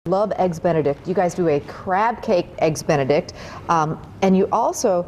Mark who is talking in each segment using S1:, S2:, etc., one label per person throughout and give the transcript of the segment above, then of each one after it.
S1: Love eggs Benedict. You guys do a crab cake eggs Benedict, and you also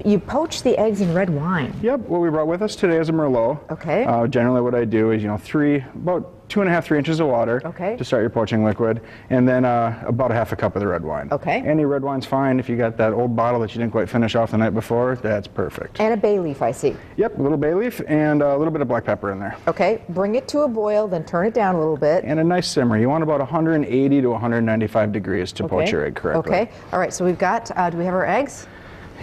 S1: you poach the eggs in red wine.
S2: Yep. What we brought with us today is a Merlot.
S1: Okay.
S2: Generally, what I do is about 2.5 to 3 inches of water to start your poaching liquid, and then about a half a cup of the red wine.
S1: Okay.
S2: Any red wine's fine. If you got that old bottle that you didn't quite finish off the night before, that's perfect.
S1: And a bay leaf, I see.
S2: Yep. A little bay leaf and a little bit of black pepper in there.
S1: Okay. Bring it to a boil, then turn it down a little bit.
S2: And a nice simmer. You want about 180 to 195 degrees to poach your egg correctly.
S1: Okay. All right. So we've got. Do we have our eggs?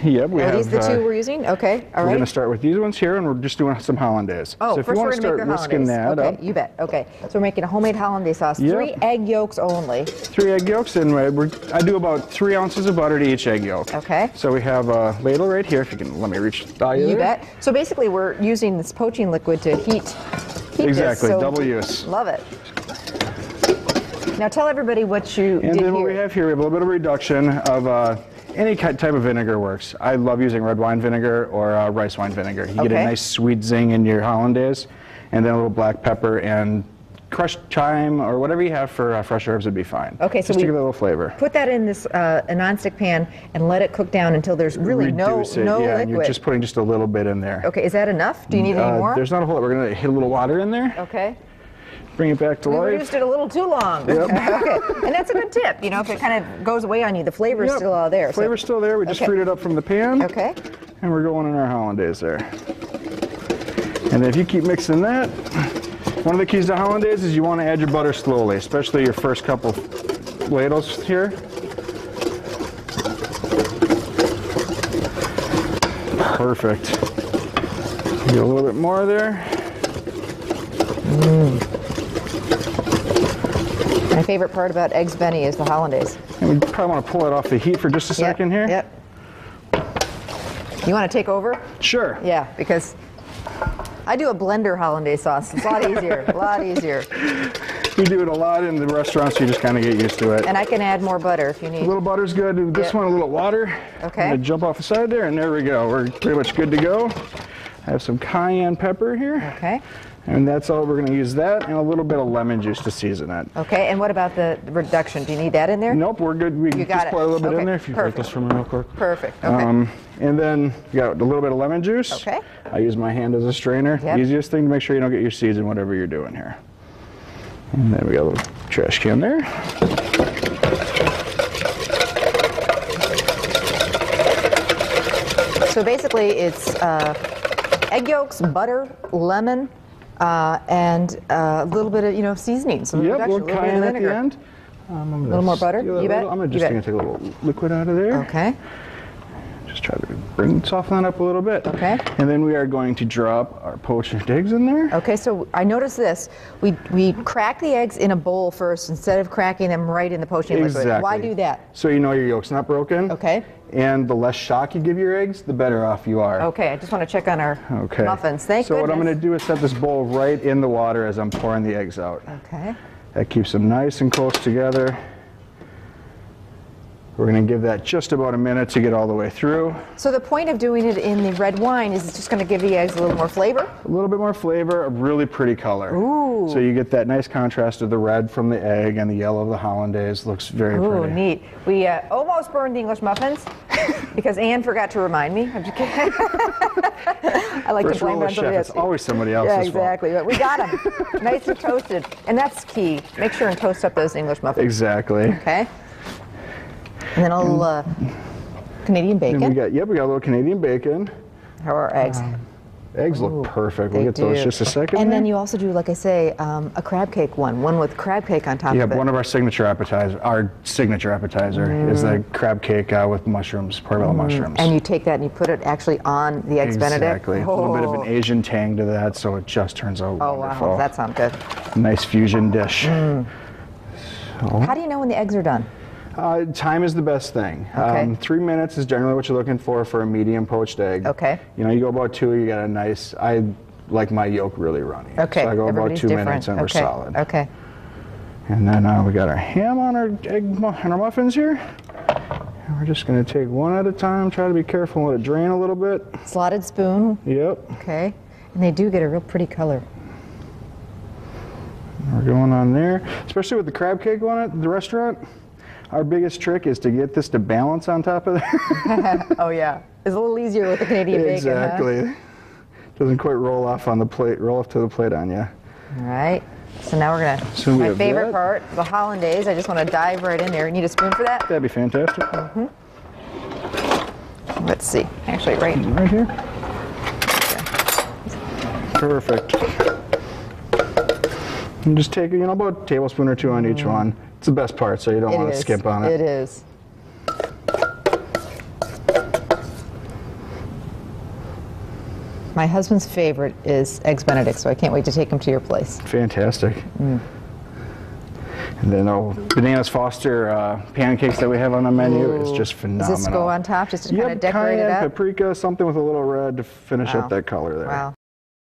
S2: Yep, we have.
S1: Are these the two we're using? Okay, all right.
S2: We're going to start with these ones here, and we're just doing some hollandaise.
S1: Oh,
S2: so if
S1: first
S2: you want
S1: we're
S2: to
S1: going to
S2: start
S1: make our
S2: whisking that
S1: hollandaise.
S2: up.
S1: Okay, you bet. Okay, so we're making a homemade hollandaise sauce.
S2: Yep.
S1: 3 egg yolks only.
S2: 3 egg yolks, and I do about 3 ounces of butter to each egg yolk.
S1: Okay.
S2: So we have a ladle right here. If you can let me reach by you.
S1: You bet. So basically, we're using this poaching liquid to heat
S2: exactly,
S1: this, so
S2: double use.
S1: Love it. Now tell everybody what you did
S2: And then
S1: here.
S2: what we have here, we have a little bit of reduction of any type of vinegar works. I love using red wine vinegar or rice wine vinegar. You get a nice sweet zing in your hollandaise, and then a little black pepper and crushed thyme or whatever you have for fresh herbs would be fine.
S1: Okay, so
S2: just to give it a little flavor.
S1: Put that in this a nonstick pan and let it cook down until there's really no
S2: yeah,
S1: liquid.
S2: and you're just putting just a little bit in there.
S1: Okay, is that enough? Do you need any more?
S2: There's not a whole lot. We're going to hit a little water in there.
S1: Okay.
S2: Bring it back to life.
S1: We reduced it a little too long.
S2: Yep.
S1: Okay, and that's a good tip. You know, if it kind of goes away on you, the flavor's still all there.
S2: Flavor's still there. We just freed it up from the pan.
S1: Okay.
S2: And we're going in our hollandaise there. And then if you keep mixing that, one of the keys to hollandaise is you want to add your butter slowly, especially your first couple ladles here. Perfect. Get a little bit more there.
S1: My favorite part about eggs Benny is the hollandaise.
S2: And we probably want to pull it off the heat for just a second here.
S1: Yep. You want to take over?
S2: Sure.
S1: Yeah, because I do a blender hollandaise sauce. It's a lot easier. A lot easier.
S2: We do it a lot in the restaurants, so you just kind of get used to it.
S1: And I can add more butter if you need.
S2: A little butter's good. This one, a little water.
S1: Okay.
S2: I'm gonna jump off the side there, and there we go. We're pretty much good to go. I have some cayenne pepper here.
S1: Okay.
S2: And that's all. We're going to use that and a little bit of lemon juice to season it.
S1: Okay, and what about the reduction? Do you need that in there?
S2: Nope, we're good. We
S1: You
S2: just
S1: got
S2: pour a little bit
S1: Okay,
S2: in there if you take this from real quick.
S1: Perfect. Okay.
S2: And then you got a little bit of lemon juice.
S1: Okay.
S2: I use my hand as a strainer.
S1: Yep.
S2: Easiest thing to make sure you don't get your seeds in whatever you're doing here. And then we got a little trash can there.
S1: So basically, it's egg yolks, butter, lemon, and a little bit of seasoning. So
S2: Yep, a little cayenne at the end.
S1: A little more butter. You bet.
S2: I'm just going to take a little liquid out of there.
S1: Okay.
S2: Just try to soften that up a little bit.
S1: Okay.
S2: And then we are going to drop our poached eggs in there.
S1: Okay, so I noticed this. We crack the eggs in a bowl first instead of cracking them right in the poaching liquid.
S2: Exactly.
S1: Why do that?
S2: So you know your yolk's not broken.
S1: Okay.
S2: And the less shock you give your eggs, the better off you are.
S1: Okay, I just want to check on our muffins. Thank
S2: So
S1: goodness.
S2: what I'm going to do is set this bowl right in the water as I'm pouring the eggs out.
S1: Okay.
S2: That keeps them nice and close together. We're going to give that just about a minute to get all the way through.
S1: So the point of doing it in the red wine is it's just going to give the eggs a little more flavor?
S2: A little bit more flavor, a really pretty color.
S1: Ooh.
S2: So you get that nice contrast of the red from the egg and the yellow of the hollandaise. Looks very pretty.
S1: Ooh, neat. We almost burned the English muffins because Anne forgot to remind me. I'm just kidding. I like
S2: First
S1: to blame
S2: rule
S1: it
S2: of
S1: on
S2: chef,
S1: somebody else.
S2: it's always somebody else's
S1: Yeah,
S2: fault.
S1: exactly. But we got them. Nice and toasted. And that's key. Make sure and toast up those English muffins.
S2: Exactly.
S1: Okay. And then a little Canadian bacon.
S2: And we got a little Canadian bacon.
S1: How are our eggs?
S2: Eggs look perfect. We'll
S1: They
S2: get those
S1: do.
S2: just a second.
S1: And then
S2: there.
S1: you also do, like I say, a crab cake one with crab cake on top
S2: Yeah,
S1: of it.
S2: one of our signature appetizers. Our signature appetizer is the crab cake with mushrooms, portobello mushrooms.
S1: And you take that and you put it actually on the eggs Benedict.
S2: Exactly. A little bit of an Asian tang to that, so it just turns out wonderful.
S1: Wow, that sounds good.
S2: Nice fusion dish. So,
S1: How do you know when the eggs are done?
S2: time is the best thing.
S1: Okay.
S2: 3 minutes is generally what you're looking for a medium poached egg.
S1: Okay.
S2: You know, you go about 2, you get a nice. I like my yolk really runny.
S1: Okay.
S2: So I go about
S1: Everybody's
S2: 2
S1: different.
S2: minutes and we're
S1: Okay.
S2: solid.
S1: Okay.
S2: And then we got our ham on our and our muffins here. And we're just going to take one at a time. Try to be careful and let it drain a little bit.
S1: Slotted spoon.
S2: Yep.
S1: Okay. And they do get a real pretty color.
S2: We're going on there, especially with the crab cake one at the restaurant. Our biggest trick is to get this to balance on top of there.
S1: Oh yeah, it's a little easier with the Canadian bacon.
S2: Exactly.
S1: Huh?
S2: Doesn't quite roll off on the plate, roll off to the plate on you.
S1: All right. So now we're gonna. My favorite part, the hollandaise. I just want to dive right in there. You need a spoon for that?
S2: That'd be fantastic.
S1: Mm-hmm. Let's see. Actually, right
S2: here.
S1: Okay.
S2: Perfect. And just take, about a tablespoon or two on each one. It's the best part, so you don't want to skip on it.
S1: It is. My husband's favorite is Eggs Benedict, so I can't wait to take him to your place.
S2: Fantastic. And then bananas Foster pancakes that we have on the menu is just phenomenal.
S1: Does this go on top just to kind of decorate it up?
S2: Paprika, something with a little red to finish up that color there.
S1: Wow.